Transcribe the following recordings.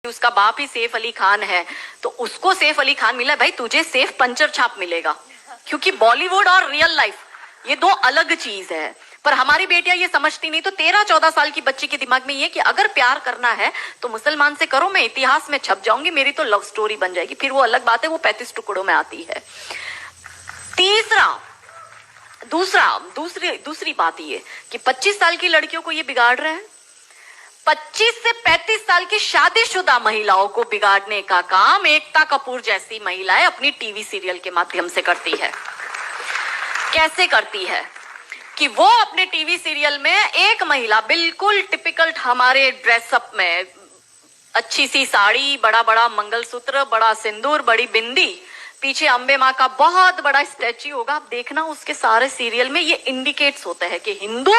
उसका बाप ही सैफ अली खान है तो उसको सैफ अली खान मिला, भाई तुझे सैफ पंचर छाप मिलेगा, क्योंकि बॉलीवुड और रियल लाइफ ये दो अलग चीज है। पर हमारी बेटियां ये समझती नहीं। तो 13-14 साल की बच्ची के दिमाग में ये कि अगर प्यार करना है तो मुसलमान से करो, मैं इतिहास में छप जाऊंगी, मेरी तो लव स्टोरी बन जाएगी। फिर वो अलग बात है, वो 35 टुकड़ों में आती है। दूसरी बात ये कि 25 साल की लड़कियों को ये बिगाड़ रहे हैं। 25 से 35 साल की शादीशुदा महिलाओं को बिगाड़ने का काम एकता कपूर जैसी महिलाएं अपनी टीवी सीरियल के माध्यम से करती है। कैसे करती है कि वो अपने टीवी सीरियल में एक महिला बिल्कुल टिपिकल हमारे ड्रेसअप में, अच्छी सी साड़ी, बड़ा बड़ा मंगलसूत्र, बड़ा सिंदूर, बड़ी बिंदी, पीछे अंबे माँ का बहुत बड़ा स्टैच्यू होगा। आप देखना उसके सारे सीरियल में ये इंडिकेट्स होते हैं कि हिंदू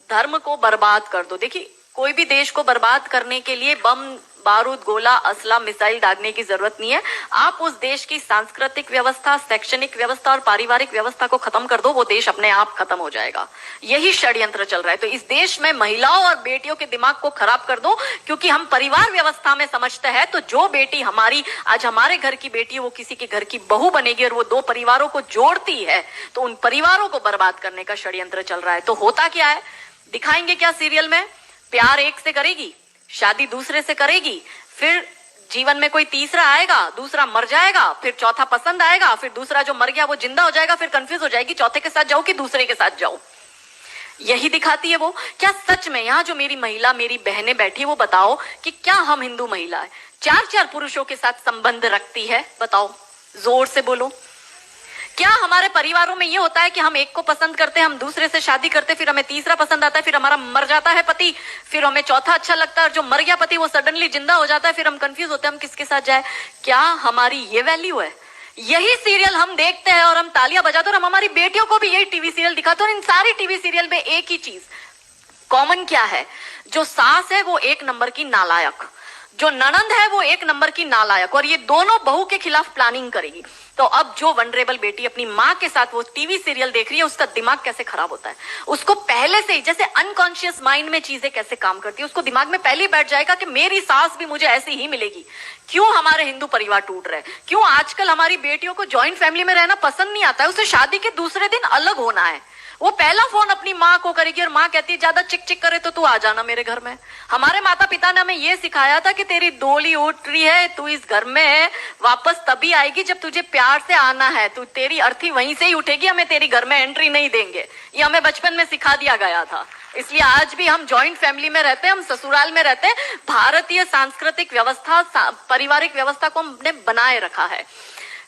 धर्म को बर्बाद कर दो। देखिए, कोई भी देश को बर्बाद करने के लिए बम, बारूद, गोला, असला, मिसाइल दागने की जरूरत नहीं है। आप उस देश की सांस्कृतिक व्यवस्था, शैक्षणिक व्यवस्था और पारिवारिक व्यवस्था को खत्म कर दो, वो देश अपने आप खत्म हो जाएगा। यही षड्यंत्र चल रहा है। तो इस देश में महिलाओं और बेटियों के दिमाग को खराब कर दो, क्योंकि हम परिवार व्यवस्था में समझते हैं तो जो बेटी हमारी आज हमारे घर की बेटी, वो किसी के घर की बहू बनेगी और वो दो परिवारों को जोड़ती है, तो उन परिवारों को बर्बाद करने का षड्यंत्र चल रहा है। तो होता क्या है, दिखाएंगे क्या सीरियल में? प्यार एक से करेगी, शादी दूसरे से करेगी, फिर जीवन में कोई तीसरा आएगा, दूसरा मर जाएगा, फिर चौथा पसंद आएगा, फिर दूसरा जो मर गया वो जिंदा हो जाएगा, फिर कंफ्यूज हो जाएगी चौथे के साथ जाऊं कि दूसरे के साथ जाऊं। यही दिखाती है वो। क्या सच में यहाँ जो मेरी महिला, मेरी बहनें बैठी है, वो बताओ कि क्या हम हिंदू महिला है 4-4 पुरुषों के साथ संबंध रखती है? बताओ, जोर से बोलो। क्या हमारे परिवारों में ये होता है कि हम एक को पसंद करते हैं, हम दूसरे से शादी करते, फिर हमें तीसरा पसंद आता है, फिर हमारा मर जाता है पति, फिर हमें चौथा अच्छा लगता है और जो मर गया पति वो सडनली जिंदा हो जाता है, फिर हम कंफ्यूज होते हैं हम किसके साथ जाए? क्या हमारी ये वैल्यू है? यही सीरियल हम देखते हैं और हम तालियां बजाते हैं और हम हमारी बेटियों को भी यही टीवी सीरियल दिखाते हैं। और इन सारी टीवी सीरियल में एक ही चीज कॉमन क्या है? जो सास है वो एक नंबर की नालायक, जो ननंद है वो एक नंबर की नालायक, और ये दोनों बहू के खिलाफ प्लानिंग करेगी। तो अब जो वनरेबल बेटी अपनी माँ के साथ वो टीवी सीरियल देख रही है, उसका दिमाग कैसे खराब होता है, उसको पहले से ही, जैसे अनकॉन्शियस माइंड में चीजें कैसे काम करती है, उसको दिमाग में पहले ही बैठ जाएगा कि मेरी सास भी मुझे ऐसी ही मिलेगी। क्यों हमारे हिंदू परिवार टूट रहे? क्यों आजकल हमारी बेटियों को ज्वाइंट फैमिली में रहना पसंद नहीं आता है? उसे शादी के दूसरे दिन अलग होना है। वो पहला फोन अपनी माँ को करेगी और माँ कहती है ज्यादा चिक चिक करे तो तू आ जाना मेरे घर में। हमारे माता पिता ने हमें ये सिखाया था कि तेरी डोली उठ रही है, तू इस घर में वापस तभी आएगी जब तुझे प्यार से आना है, तू तेरी अर्थी वहीं से ही उठेगी, हमें तेरी घर में एंट्री नहीं देंगे। ये हमें बचपन में सिखा दिया गया था। इसलिए आज भी हम जॉइंट फैमिली में रहते हैं, हम ससुराल में रहते हैं। भारतीय सांस्कृतिक व्यवस्था, पारिवारिक व्यवस्था को हमने बनाए रखा है।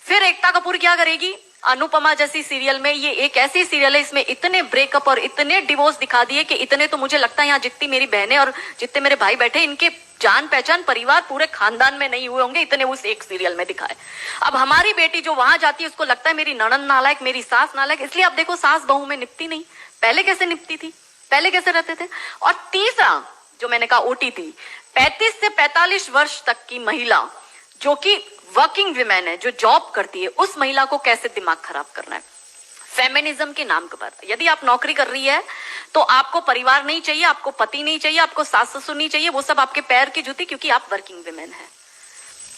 फिर एकता कपूर क्या करेगी? अनुपमा जैसी सीरियल में, ये एक ऐसी सीरियल है इसमें इतने ब्रेकअप और इतने डिवोर्स दिखा दिए कि इतने तो मुझे लगता है यहाँ जितनी मेरी बहनें और जितने मेरे भाई बैठे, इनके जान पहचान परिवार पूरे खानदान में नहीं हुए होंगे, इतने उस एक सीरियल में दिखाए। अब हमारी बेटी जो वहां जाती है उसको लगता है मेरी ननंद नालायक, मेरी सास नालायक। इसलिए अब देखो सास बहू में निपटी नहीं। पहले कैसे निपटी थी, पहले कैसे रहते थे? और तीसरा जो मैंने कहा OTT, 35 से 45 वर्ष तक की महिला जो कि वर्किंग विमेन है, जो जॉब करती है, उस महिला को कैसे दिमाग खराब करना है फेमिनिज्म के नाम पर। यदि आप नौकरी कर रही है तो आपको परिवार नहीं चाहिए, आपको पति नहीं चाहिए, आपको सास ससुर नहीं चाहिए, वो सब आपके पैर की जूती, क्योंकि आप वर्किंग विमेन है,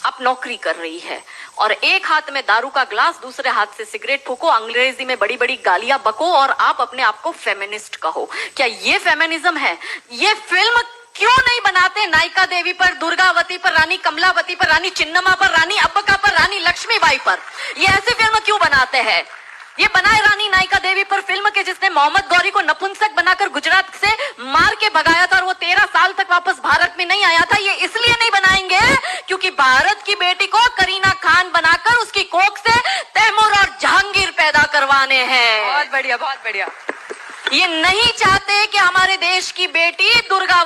आप नौकरी कर रही है। और एक हाथ में दारू का ग्लास, दूसरे हाथ से सिगरेट फूको, अंग्रेजी में बड़ी बड़ी गालियां बको और आप अपने आप को फेमिनिस्ट कहो। क्या ये फेमिनिज्म है? ये फिल्म क्यों नहीं बनाते नायिका देवी पर, दुर्गावती पर, रानी कमलावती पर, रानी चिन्नमा पर, रानी अब्बका पर, रानी लक्ष्मीबाई पर? ये ऐसी फिल्म क्यों बनाते हैं? ये बनाए रानी नायिका देवी पर फिल्म के जिसने मोहम्मद गौरी को नपुंसक बनाकर गुजरात से मार के भगाया था और वो 13 साल तक वापस भारत में नहीं आया था। ये इसलिए नहीं बनाएंगे क्योंकि भारत की बेटी को करीना खान बनाकर उसकी कोख से तैमूर और जहांगीर पैदा करवाने हैं। बहुत बढ़िया, बहुत बढ़िया। ये नहीं चाहते कि हमारे देश की बेटी दुर्गा